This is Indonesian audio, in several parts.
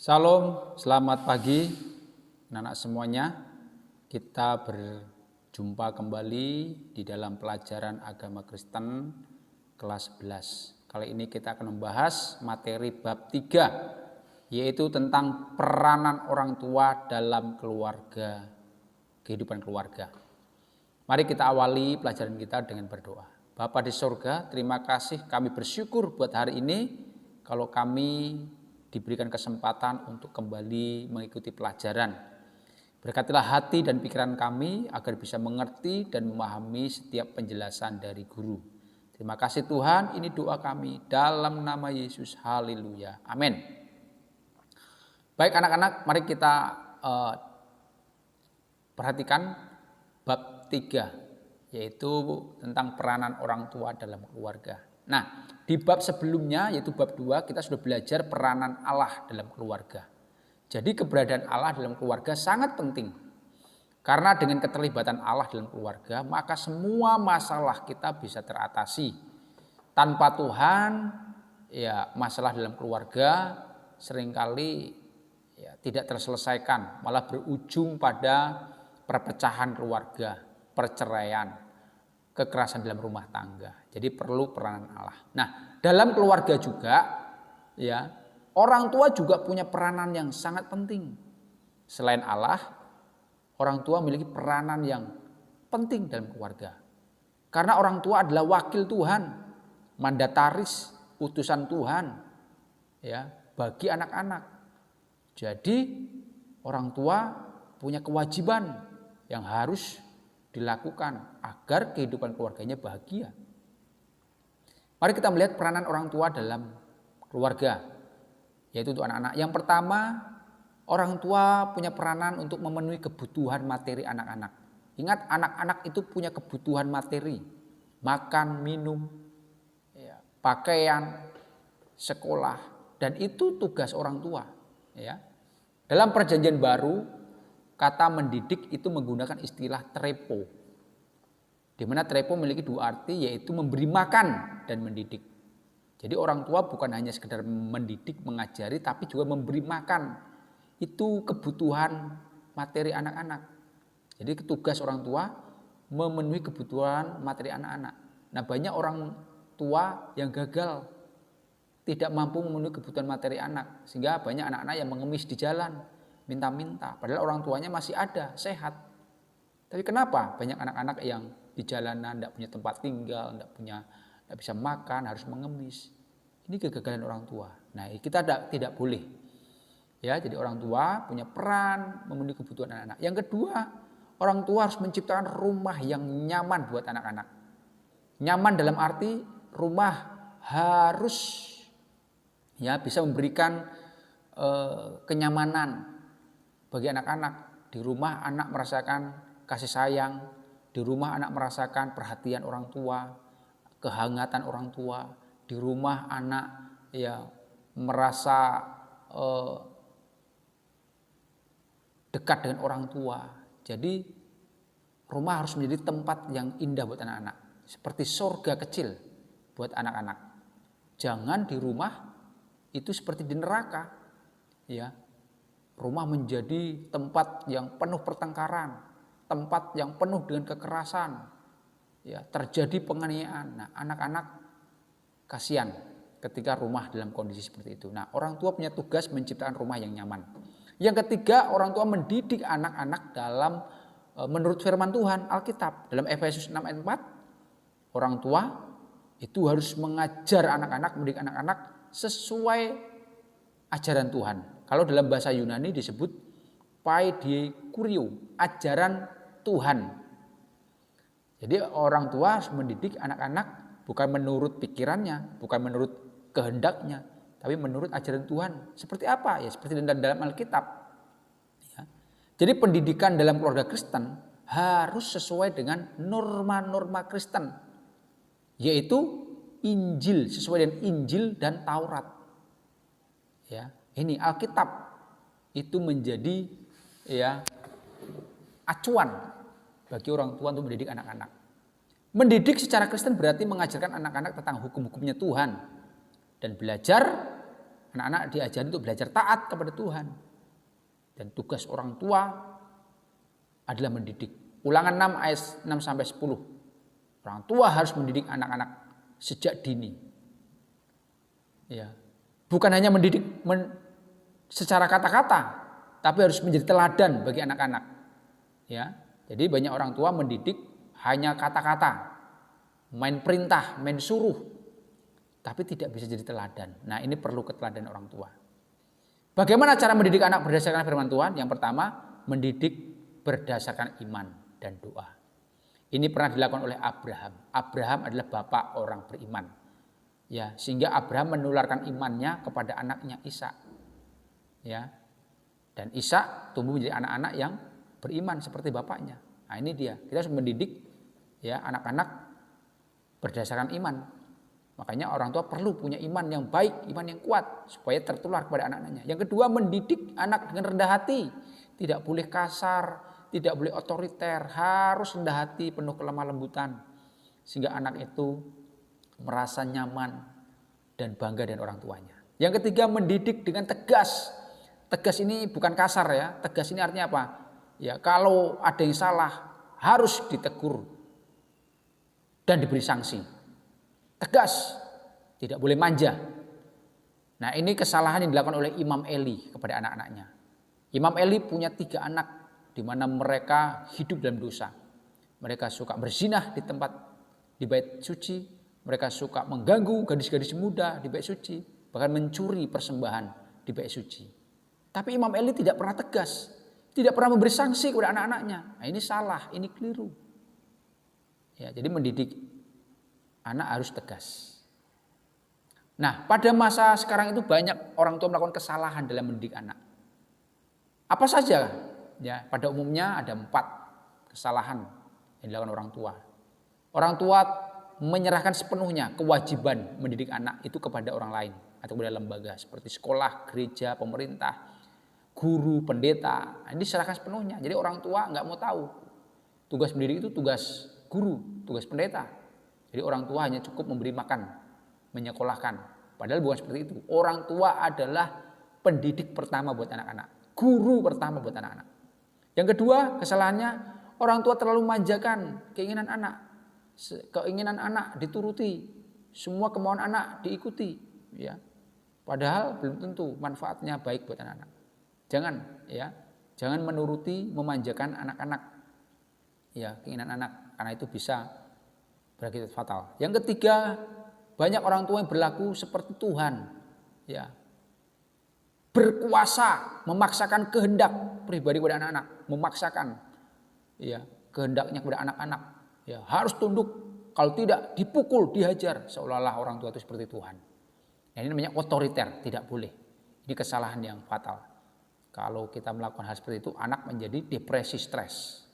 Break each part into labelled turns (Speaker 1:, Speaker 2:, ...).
Speaker 1: Salam, selamat pagi anak-anak semuanya. Kita berjumpa kembali di dalam pelajaran agama Kristen kelas 11. Kali ini kita akan membahas materi bab 3, yaitu tentang peranan orang tua dalam keluarga, kehidupan keluarga. Mari kita awali pelajaran kita dengan berdoa. Bapa di surga, terima kasih, kami bersyukur buat hari ini kalau kami diberikan kesempatan untuk kembali mengikuti pelajaran. Berkatilah hati dan pikiran kami agar bisa mengerti dan memahami setiap penjelasan dari guru. Terima kasih Tuhan, ini doa kami dalam nama Yesus. Haleluya. Amin. Baik anak-anak, mari kita perhatikan bab 3, yaitu tentang peranan orang tua dalam keluarga. Nah, di bab sebelumnya yaitu bab 2 kita sudah belajar peranan Allah dalam keluarga. Jadi keberadaan Allah dalam keluarga sangat penting. Karena dengan keterlibatan Allah dalam keluarga, maka semua masalah kita bisa teratasi. Tanpa Tuhan, ya masalah dalam keluarga seringkali tidak terselesaikan, malah berujung pada perpecahan keluarga, perceraian, kekerasan dalam rumah tangga. Jadi perlu peranan Allah. Nah, dalam keluarga juga ya, orang tua juga punya peranan yang sangat penting. Selain Allah, orang tua memiliki peranan yang penting dalam keluarga. Karena orang tua adalah wakil Tuhan, mandataris, utusan Tuhan ya bagi anak-anak. Jadi orang tua punya kewajiban yang harus dilakukan agar kehidupan keluarganya bahagia. Mari kita melihat peranan orang tua dalam keluarga, yaitu untuk anak-anak. Yang pertama, orang tua punya peranan untuk memenuhi kebutuhan materi anak-anak. Ingat, anak-anak itu punya kebutuhan materi, makan, minum, pakaian, sekolah, dan itu tugas orang tua. Ya. Dalam Perjanjian Baru, kata mendidik itu menggunakan istilah trepo, di mana trepo memiliki dua arti, yaitu memberi makan dan mendidik. Jadi orang tua bukan hanya sekedar mendidik, mengajari, tapi juga memberi makan. Itu kebutuhan materi anak-anak. Jadi tugas orang tua memenuhi kebutuhan materi anak-anak. Nah, banyak orang tua yang gagal, tidak mampu memenuhi kebutuhan materi anak, sehingga banyak anak-anak yang mengemis di jalan, minta-minta, padahal orang tuanya masih ada, sehat. Tapi kenapa banyak anak-anak yang di jalanan tidak punya tempat tinggal, tidak bisa makan, harus mengemis? Ini kegagalan orang tua. Nah, kita tidak boleh. Ya, jadi orang tua punya peran memenuhi kebutuhan anak-anak. Yang kedua, orang tua harus menciptakan rumah yang nyaman buat anak-anak. Nyaman dalam arti rumah harus bisa memberikan kenyamanan bagi anak-anak. Di rumah anak merasakan kasih sayang, di rumah anak merasakan perhatian orang tua, kehangatan orang tua. Di rumah anak merasa dekat dengan orang tua. Jadi rumah harus menjadi tempat yang indah buat anak-anak, seperti surga kecil buat anak-anak. Jangan di rumah itu seperti di neraka. Ya. Rumah menjadi tempat yang penuh pertengkaran, tempat yang penuh dengan kekerasan, terjadi penganiayaan. Nah, anak-anak kasihan ketika rumah dalam kondisi seperti itu. Nah, orang tua punya tugas menciptakan rumah yang nyaman. Yang ketiga, orang tua mendidik anak-anak dalam menurut firman Tuhan, Alkitab. Dalam Efesus 6 ayat 4, orang tua itu harus mengajar anak-anak, mendidik anak-anak sesuai ajaran Tuhan. Kalau dalam bahasa Yunani disebut paidikurio, ajaran Tuhan. Jadi orang tua harus mendidik anak-anak bukan menurut pikirannya, bukan menurut kehendaknya, tapi menurut ajaran Tuhan. Seperti apa? Ya seperti dalam Alkitab. Ya. Jadi pendidikan dalam keluarga Kristen harus sesuai dengan norma-norma Kristen, yaitu Injil, sesuai dengan Injil dan Taurat. Ya. Ini Alkitab itu menjadi acuan bagi orang tua untuk mendidik anak-anak. Mendidik secara Kristen berarti mengajarkan anak-anak tentang hukum-hukumnya Tuhan dan belajar Anak-anak diajari untuk belajar taat kepada Tuhan. Dan tugas orang tua adalah mendidik. Ulangan 6 ayat 6 sampai 10. Orang tua harus mendidik anak-anak sejak dini. Ya. Bukan hanya mendidik secara kata-kata, tapi harus menjadi teladan bagi anak-anak. Ya. Jadi banyak orang tua mendidik hanya kata-kata, main perintah, main suruh, tapi tidak bisa jadi teladan. Nah, ini perlu keteladanan orang tua. Bagaimana cara mendidik anak berdasarkan firman Tuhan? Yang pertama, mendidik berdasarkan iman dan doa. Ini pernah dilakukan oleh Abraham. Abraham adalah bapak orang beriman. Ya, sehingga Abraham menularkan imannya kepada anaknya Ishak. Ya. Dan Ishak tumbuh menjadi anak-anak yang beriman seperti bapaknya. Nah, ini dia. Kita harus mendidik ya anak-anak berdasarkan iman. Makanya orang tua perlu punya iman yang baik, iman yang kuat supaya tertular kepada anak-anaknya. Yang kedua, mendidik anak dengan rendah hati. Tidak boleh kasar, tidak boleh otoriter, harus rendah hati, penuh kelemah lembutan. Sehingga anak itu merasa nyaman dan bangga dengan orang tuanya. Yang ketiga, mendidik dengan tegas. Tegas ini bukan kasar ya, tegas ini artinya apa? Ya, kalau ada yang salah harus ditegur dan diberi sanksi. Tegas, tidak boleh manja. Nah, ini kesalahan yang dilakukan oleh Imam Eli kepada anak-anaknya. Imam Eli punya 3 anak di mana mereka hidup dalam dosa. Mereka suka berzinah di bait suci, mereka suka mengganggu gadis-gadis muda di bait suci, bahkan mencuri persembahan di bait suci. Tapi Imam Eli tidak pernah tegas, tidak pernah memberi sanksi kepada anak-anaknya. Nah, ini salah, ini keliru. Ya, jadi mendidik anak harus tegas. Nah, pada masa sekarang itu banyak orang tua melakukan kesalahan dalam mendidik anak. Apa saja? Ya, pada umumnya ada 4 kesalahan yang dilakukan orang tua. Orang tua menyerahkan sepenuhnya kewajiban mendidik anak itu kepada orang lain atau kepada lembaga seperti sekolah, gereja, pemerintah, guru, pendeta. Ini diserahkan sepenuhnya. Jadi orang tua nggak mau tahu. Tugas mendidik itu tugas guru, tugas pendeta. Jadi orang tua hanya cukup memberi makan, menyekolahkan. Padahal bukan seperti itu. Orang tua adalah pendidik pertama buat anak-anak. Guru pertama buat anak-anak. Yang kedua, kesalahannya orang tua terlalu memanjakan keinginan anak. Keinginan anak dituruti. Semua kemauan anak diikuti. Ya. Padahal belum tentu manfaatnya baik buat anak-anak. Jangan menuruti, memanjakan anak-anak. Ya, keinginan anak. Karena itu bisa berakibat fatal. Yang ketiga, banyak orang tua yang berlaku seperti Tuhan, ya, berkuasa, memaksakan kehendak pribadi kepada anak-anak, memaksakan, ya, kehendaknya kepada anak-anak, ya, harus tunduk, kalau tidak dipukul, dihajar, seolah-olah orang tua itu seperti Tuhan. Nah, ini namanya otoriter, tidak boleh. Ini kesalahan yang fatal. Kalau kita melakukan hal seperti itu, anak menjadi depresi, stres.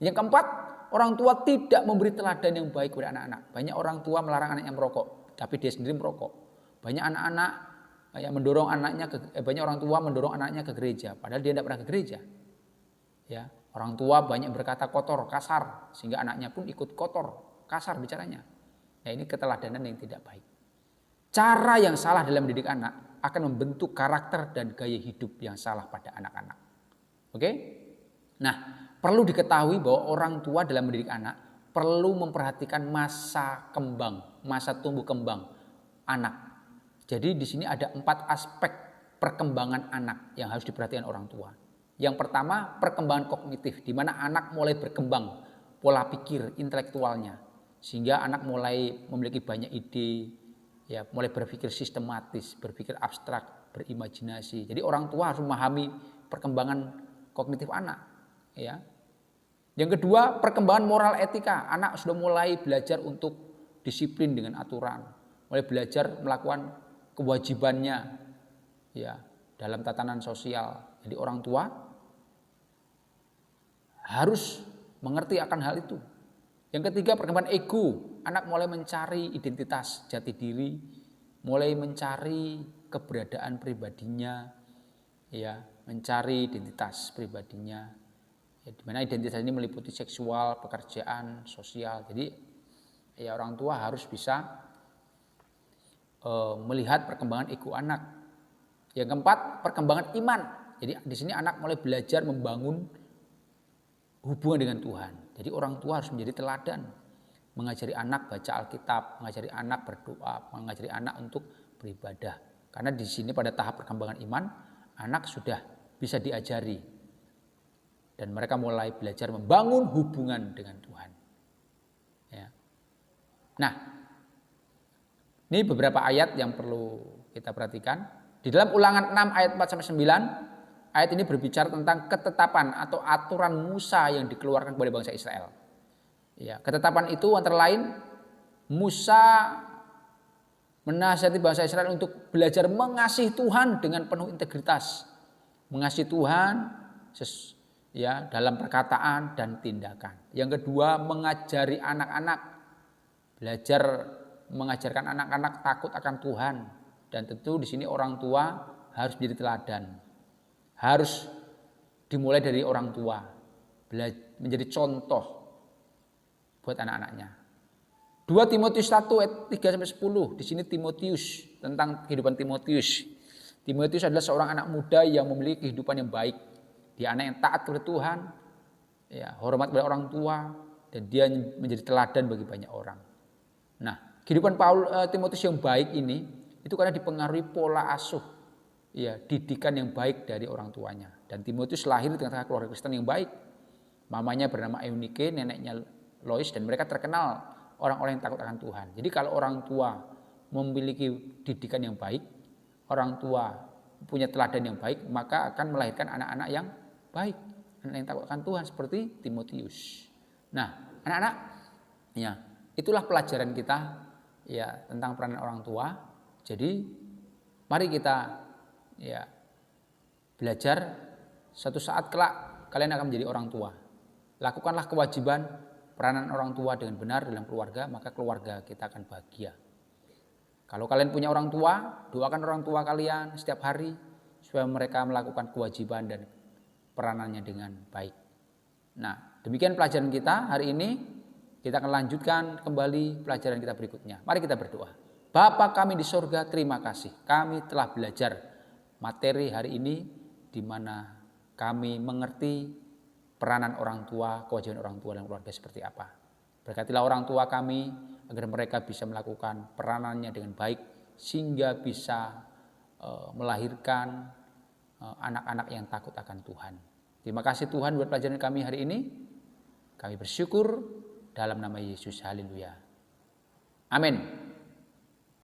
Speaker 1: Yang keempat, orang tua tidak memberi teladan yang baik kepada anak-anak. Banyak orang tua melarang anaknya merokok, tapi dia sendiri merokok. Banyak anak-anak yang mendorong anaknya banyak orang tua mendorong anaknya ke gereja, padahal dia tidak pernah ke gereja. Ya, orang tua banyak berkata kotor, kasar, sehingga anaknya pun ikut kotor, kasar bicaranya. Ya, ini keteladanan yang tidak baik. Cara yang salah dalam mendidik anak akan membentuk karakter dan gaya hidup yang salah pada anak-anak. Oke? Nah, perlu diketahui bahwa orang tua dalam mendidik anak perlu memperhatikan masa tumbuh kembang anak. Jadi di sini ada 4 aspek perkembangan anak yang harus diperhatikan orang tua. Yang pertama, perkembangan kognitif, di mana anak mulai berkembang pola pikir intelektualnya, sehingga anak mulai memiliki banyak ide, ya, mulai berpikir sistematis, berpikir abstrak, berimajinasi. Jadi orang tua harus memahami perkembangan kognitif anak. Ya. Yang kedua, perkembangan moral etika. Anak sudah mulai belajar untuk disiplin dengan aturan, mulai belajar melakukan kewajibannya, ya, dalam tatanan sosial. Jadi orang tua harus mengerti akan hal itu. Yang ketiga, perkembangan ego. Anak mulai mencari identitas jati diri, mulai mencari keberadaan pribadinya, ya, mencari identitas pribadinya. Ya, di mana identitas ini meliputi seksual, pekerjaan, sosial. Jadi ya orang tua harus bisa melihat perkembangan ego anak. Yang keempat, perkembangan iman. Jadi di sini anak mulai belajar membangun hubungan dengan Tuhan. Jadi orang tua harus menjadi teladan, mengajari anak baca Alkitab, mengajari anak berdoa, mengajari anak untuk beribadah. Karena di sini pada tahap perkembangan iman, anak sudah bisa diajari dan mereka mulai belajar membangun hubungan dengan Tuhan. Ya. Nah, ini beberapa ayat yang perlu kita perhatikan. Di dalam Ulangan 6 ayat 4-9, ayat ini berbicara tentang ketetapan atau aturan Musa yang dikeluarkan kepada bangsa Israel. Ya, ketetapan itu antara lain Musa menasihati bangsa Israel untuk belajar mengasihi Tuhan dengan penuh integritas. Mengasihi Tuhan ya, dalam perkataan dan tindakan. Yang kedua, mengajari anak-anak, belajar mengajarkan anak-anak takut akan Tuhan. Dan tentu di sini orang tua harus menjadi teladan. Harus dimulai dari orang tua, menjadi contoh buat anak-anaknya. 2 Timotius 1 ayat 3-10. Di sini Timotius, tentang kehidupan Timotius. Timotius adalah seorang anak muda yang memiliki kehidupan yang baik. Dia anak yang taat kepada Tuhan, ya, hormat kepada orang tua, dan dia menjadi teladan bagi banyak orang. Nah, kehidupan Timotius yang baik ini itu karena dipengaruhi pola asuh, ya, didikan yang baik dari orang tuanya. Dan Timotius lahir di tengah keluarga Kristen yang baik. Mamanya bernama Eunike, neneknya Lois, dan mereka terkenal orang-orang yang takut akan Tuhan. Jadi kalau orang tua memiliki didikan yang baik, orang tua punya teladan yang baik, maka akan melahirkan anak-anak yang baik, anak yang takut akan Tuhan seperti Timotius. Nah, anak-anak, ya, itulah pelajaran kita, ya, tentang peranan orang tua. Jadi mari kita, ya, belajar. Suatu saat kelak kalian akan menjadi orang tua. Lakukanlah kewajiban peranan orang tua dengan benar dalam keluarga, maka keluarga kita akan bahagia. Kalau kalian punya orang tua, doakan orang tua kalian setiap hari supaya mereka melakukan kewajiban dan peranannya dengan baik. Nah, demikian pelajaran kita hari ini. Kita akan lanjutkan kembali pelajaran kita berikutnya. Mari kita berdoa. Bapa kami di sorga, terima kasih. Kami telah belajar materi hari ini di mana kami mengerti peranan orang tua, kewajiban orang tua dalam keluarga seperti apa. Berkatilah orang tua kami agar mereka bisa melakukan peranannya dengan baik sehingga bisa melahirkan anak-anak yang takut akan Tuhan. Terima kasih Tuhan buat pelajaran kami hari ini. Kami bersyukur dalam nama Yesus. Haleluya. Amin.